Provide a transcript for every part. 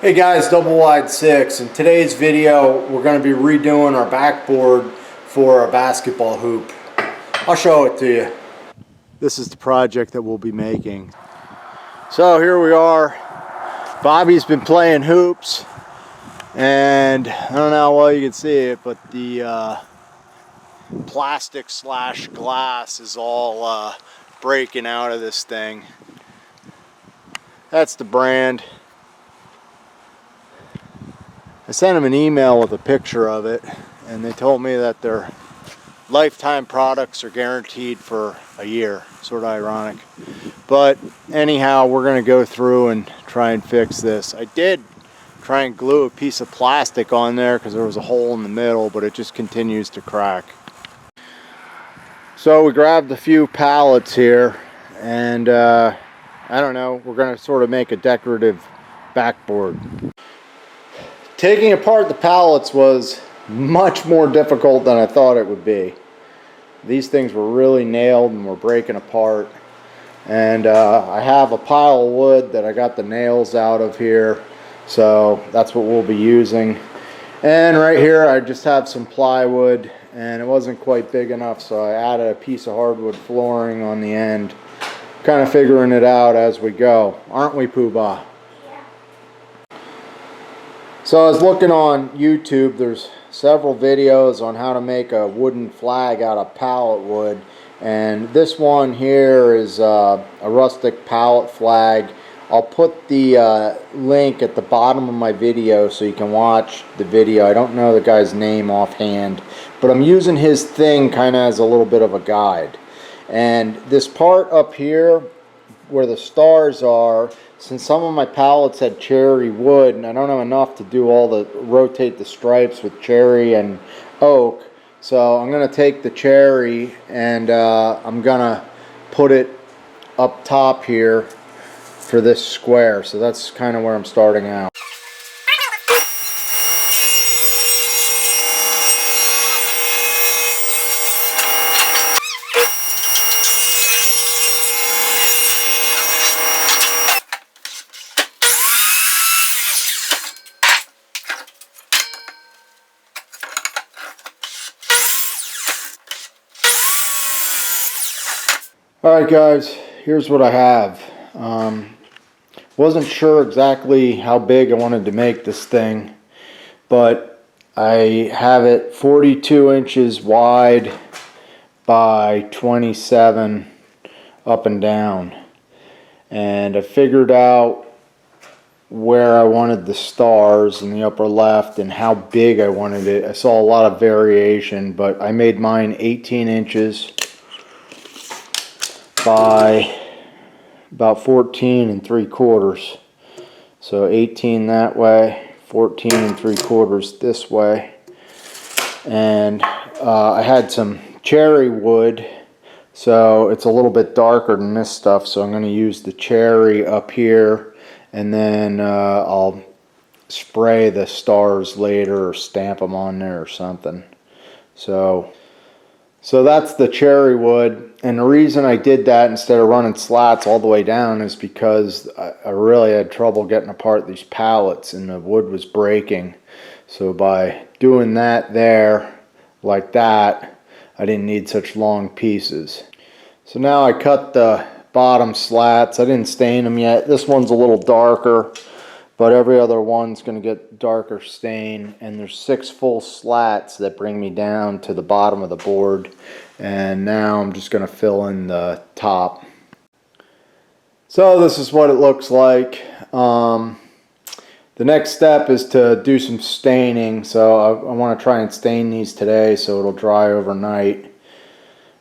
Hey guys, Double Wide 6. In today's video we're going to be redoing our backboard for our basketball hoop. I'll show it to you. This is the project that we'll be making. So here we are. Bobby's been playing hoops and I don't know how well you can see it, but the plastic / glass is all breaking out of this thing. That's the brand. I sent them an email with a picture of it, and they told me that their lifetime products are guaranteed for a year. Sort of ironic. But anyhow, we're going to go through and try and fix this. I did try and glue a piece of plastic on there because there was a hole in the middle, but it just continues to crack. So we grabbed a few pallets here, and I don't know, we're going to sort of make a decorative backboard. Taking apart the pallets was much more difficult than I thought it would be. These things were really nailed and were breaking apart. And I have a pile of wood that I got the nails out of here, so that's what we'll be using. And right here I just have some plywood, and it wasn't quite big enough, so I added a piece of hardwood flooring on the end. Kind of figuring it out as we go, aren't we, Pooh-Bah? So I was looking on YouTube. There's several videos on how to make a wooden flag out of pallet wood, and this one here is a rustic pallet flag. I'll put the link at the bottom of my video so you can watch the video. I don't know the guy's name offhand, but I'm using his thing kind of as a little bit of a guide. And this part up here where the stars are, since some of my pallets had cherry wood and I don't have enough to do all the rotate the stripes with cherry and oak, so I'm going to take the cherry and I'm going to put it up top here for this square. So that's kind of where I'm starting out. Alright guys, here's what I have. Wasn't sure exactly how big I wanted to make this thing, but I have it 42 inches wide by 27 up and down, and I figured out where I wanted the stars in the upper left and how big I wanted it. I saw a lot of variation, but I made mine 18 inches by about 14 3/4. So 18 that way, 14 3/4 this way. And I had some cherry wood, so it's a little bit darker than this stuff, so I'm going to use the cherry up here, and then I'll spray the stars later or stamp them on there or something. So that's the cherry wood, and the reason I did that instead of running slats all the way down is because I really had trouble getting apart these pallets and the wood was breaking. So by doing that there like that, I didn't need such long pieces. So now I cut the bottom slats. I didn't stain them yet. This one's a little darker, but every other one's going to get darker stain, and there's 6 full slats that bring me down to the bottom of the board, and now I'm just going to fill in the top. So this is what it looks like. The next step is to do some staining, so I want to try and stain these today so it'll dry overnight.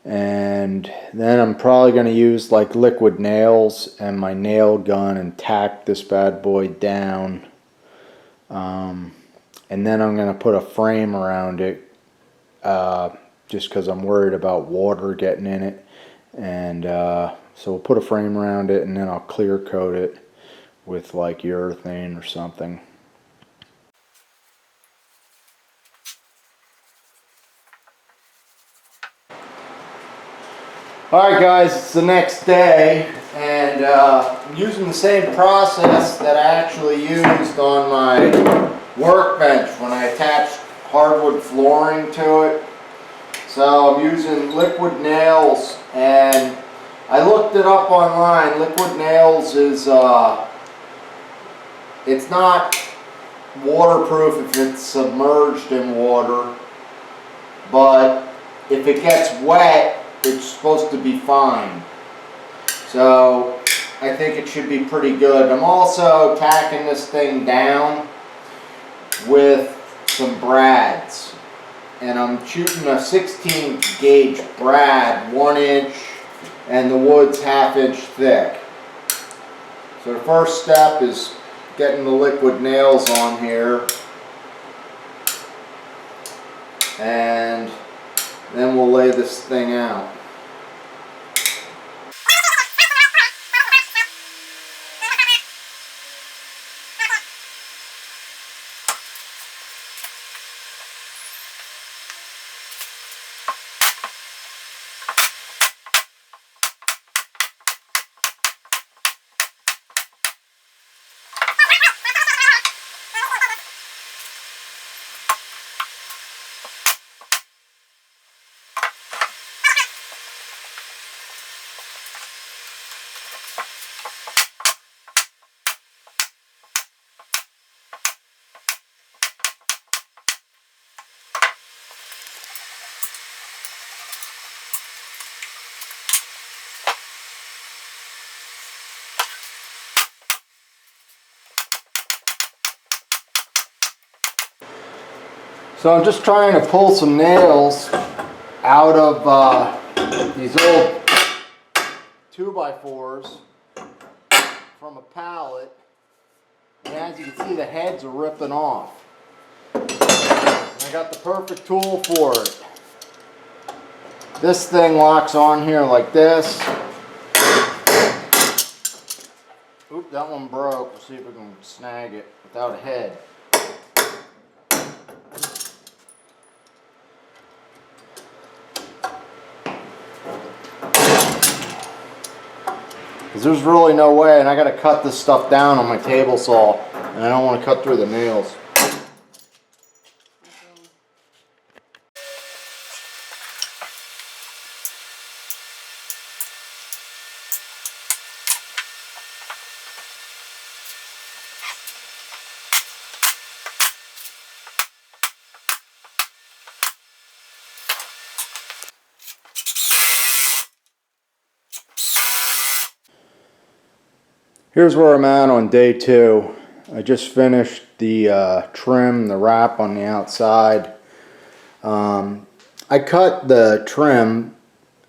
And then I'm probably going to use like liquid nails and my nail gun and tack this bad boy down, and then I'm going to put a frame around it, just because I'm worried about water getting in it. And so we'll put a frame around it, and then I'll clear coat it with like urethane or something. Alright guys, it's the next day. And I'm using the same process that I actually used on my workbench when I attached hardwood flooring to it. So I'm using liquid nails, and I looked it up online. Liquid nails is, it's not waterproof if it's submerged in water, but if it gets wet, it's supposed to be fine. So I think it should be pretty good. I'm also tacking this thing down with some brads, and I'm shooting a 16 gauge brad, 1 inch, and the wood's 1/2 inch thick. So the first step is getting the liquid nails on here, and then we'll lay this thing out. So I'm just trying to pull some nails out of these old 2x4s from a pallet, and as you can see, the heads are ripping off. And I got the perfect tool for it. This thing locks on here like this. Oop, that one broke. We'll see if we can snag it without a head. Because there's really no way, and I got to cut this stuff down on my table saw, and I don't want to cut through the nails. Here's where I'm at on day 2. I just finished the trim, the wrap on the outside. I cut the trim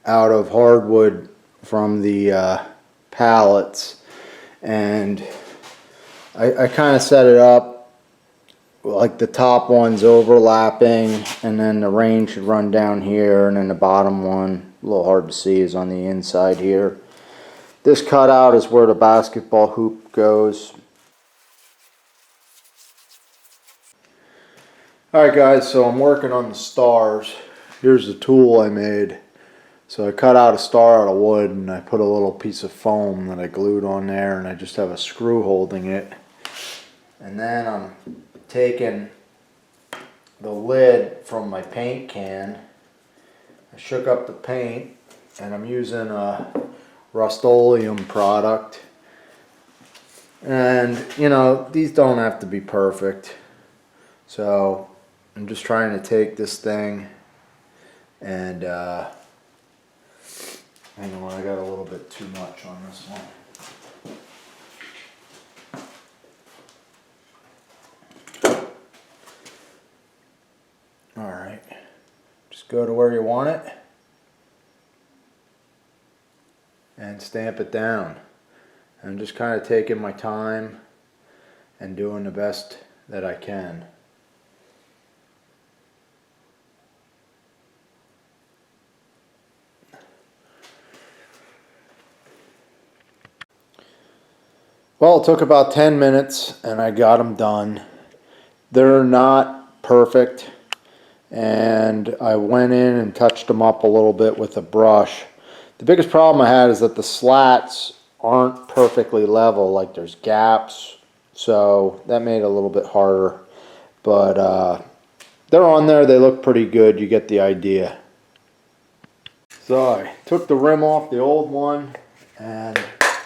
out of hardwood from the pallets, and I kind of set it up like the top one's overlapping, and then the rain should run down here, and then the bottom one, a little hard to see, is on the inside here. This cutout is where the basketball hoop goes. Alright guys, so I'm working on the stars. Here's the tool I made. So I cut out a star out of wood, and I put a little piece of foam that I glued on there, and I just have a screw holding it. And then I'm taking the lid from my paint can. I shook up the paint, and I'm using a Rust-Oleum product, and you know, these don't have to be perfect, so I'm just trying to take this thing and hang on, I got a little bit too much on this one. Alright, just go to where you want it and stamp it down. I'm just kind of taking my time and doing the best that I can. Well, it took about 10 minutes and I got them done. They're not perfect, and I went in and touched them up a little bit with a brush. The biggest problem I had is that the slats aren't perfectly level, like there's gaps, so that made it a little bit harder, but they're on there. They look pretty good. You get the idea. So I took the rim off the old one, and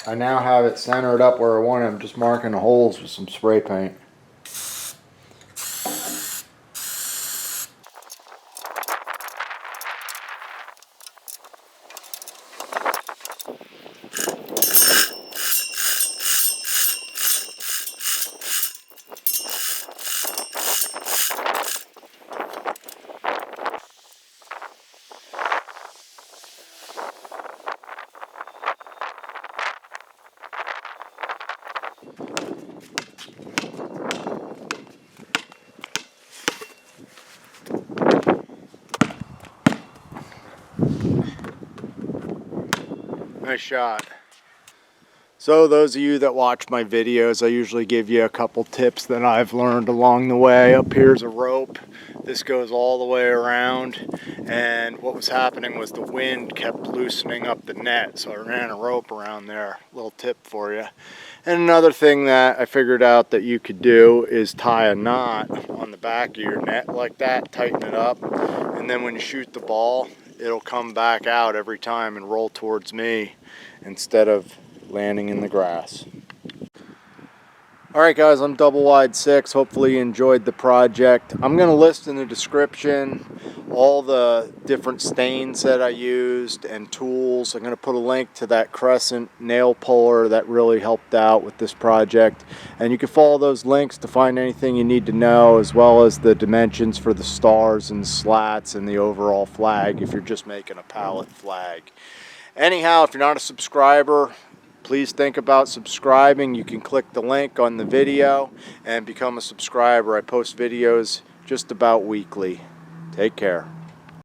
I now have it centered up where I want it. I'm just marking the holes with some spray paint. Nice shot. So those of you that watch my videos, I usually give you a couple tips that I've learned along the way. Up here's a rope. This goes all the way around, and what was happening was the wind kept loosening up the net, so I ran a rope around there. Little tip for you. And another thing that I figured out that you could do is tie a knot on the back of your net like that, tighten it up, and then when you shoot the ball, it'll come back out every time and roll towards me instead of landing in the grass. Alright guys, I'm Double Wide 6. Hopefully you enjoyed the project. I'm going to list in the description all the different stains that I used and tools. I'm going to put a link to that crescent nail puller that really helped out with this project. And you can follow those links to find anything you need to know, as well as the dimensions for the stars and slats and the overall flag if you're just making a pallet flag. Anyhow, if you're not a subscriber, please think about subscribing. You can click the link on the video and become a subscriber. I post videos just about weekly. Take care.